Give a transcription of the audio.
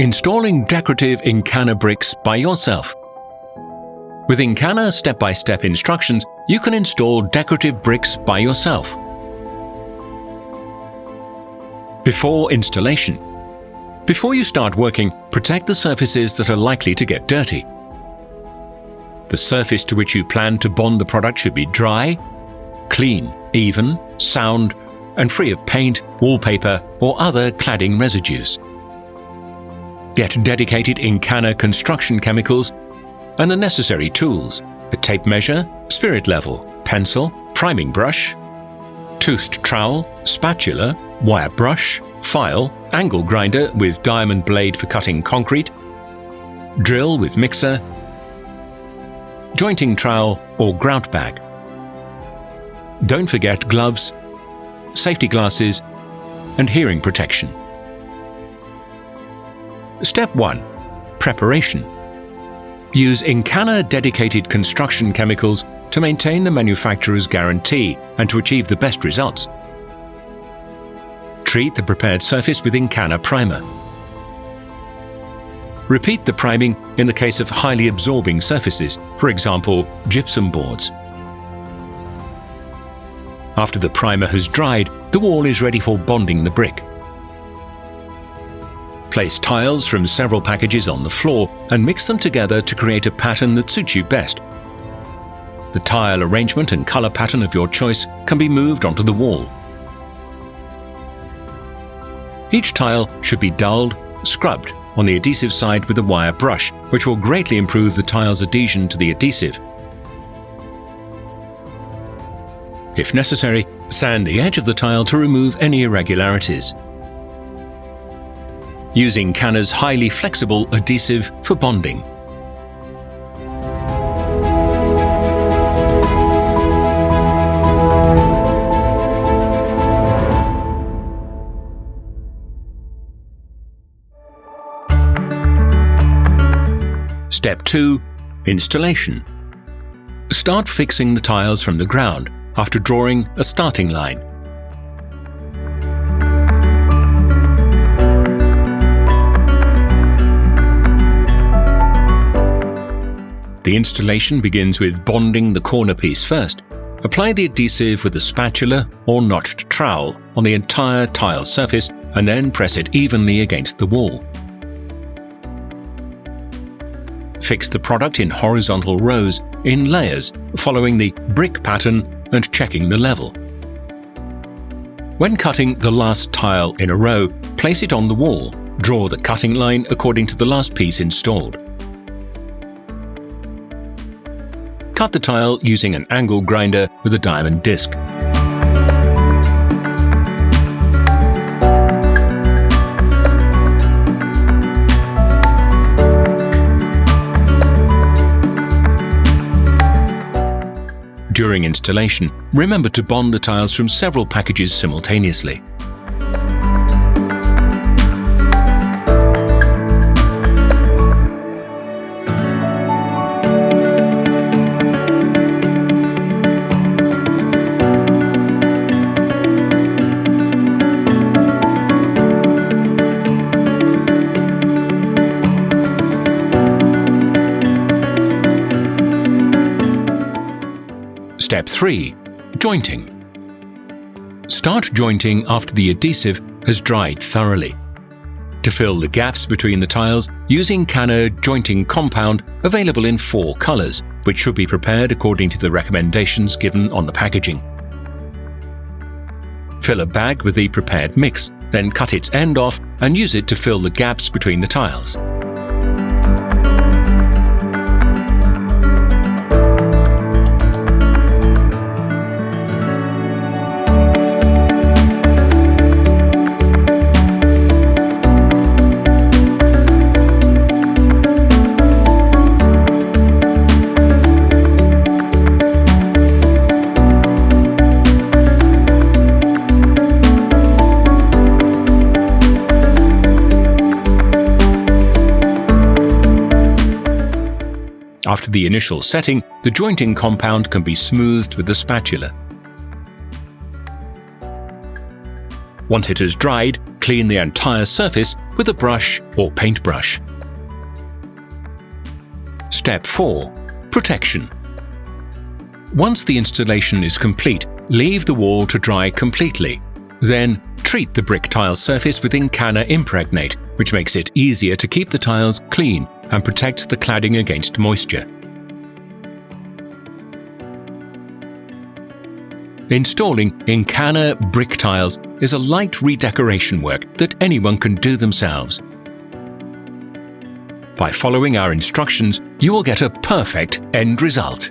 Installing decorative Incana bricks by yourself. With Incana step-by-step instructions, you can install decorative bricks by yourself. Before installation. Before you start working, protect the surfaces that are likely to get dirty. The surface to which you plan to bond the product should be dry, clean, even, sound, and free of paint, wallpaper, or other cladding residues. Get dedicated Incana construction chemicals and the necessary tools: a tape measure, spirit level, pencil, priming brush, toothed trowel, spatula, wire brush, file, angle grinder with diamond blade for cutting concrete, drill with mixer, jointing trowel or grout bag. Don't forget gloves, safety glasses, and hearing protection. Step 1. Preparation. Use Incana dedicated construction chemicals to maintain the manufacturer's guarantee and to achieve the best results. Treat the prepared surface with Incana primer. Repeat the priming in the case of highly absorbing surfaces, for example, gypsum boards. After the primer has dried, the wall is ready for bonding the brick. Place tiles from several packages on the floor and mix them together to create a pattern that suits you best. The tile arrangement and color pattern of your choice can be moved onto the wall. Each tile should be dulled, scrubbed on the adhesive side with a wire brush, which will greatly improve the tile's adhesion to the adhesive. If necessary, sand the edge of the tile to remove any irregularities. Use Incana's highly flexible adhesive for bonding. Step 2. Installation. Start fixing the tiles from the ground after drawing a starting line. The installation begins with bonding the corner piece first. Apply the adhesive with a spatula or notched trowel on the entire tile surface and then press it evenly against the wall. Fix the product in horizontal rows in layers, following the brick pattern and checking the level. When cutting the last tile in a row, place it on the wall. Draw the cutting line according to the last piece installed. Cut the tile using an angle grinder with a diamond disc. During installation, remember to bond the tiles from several packages simultaneously. Step 3. Jointing. Start jointing after the adhesive has dried thoroughly. To fill the gaps between the tiles, use Incana jointing compound available in 4 colors, which should be prepared according to the recommendations given on the packaging. Fill a bag with the prepared mix, then cut its end off and use it to fill the gaps between the tiles. After the initial setting, the jointing compound can be smoothed with the spatula. Once it has dried, clean the entire surface with a brush or paintbrush. Step 4. Protection. Once the installation is complete, leave the wall to dry completely. Then, treat the brick tile surface with Incana Impregnate, which makes it easier to keep the tiles clean and protects the cladding against moisture. Installing Incana brick tiles is a light redecoration work that anyone can do themselves. By following our instructions, you will get a perfect end result.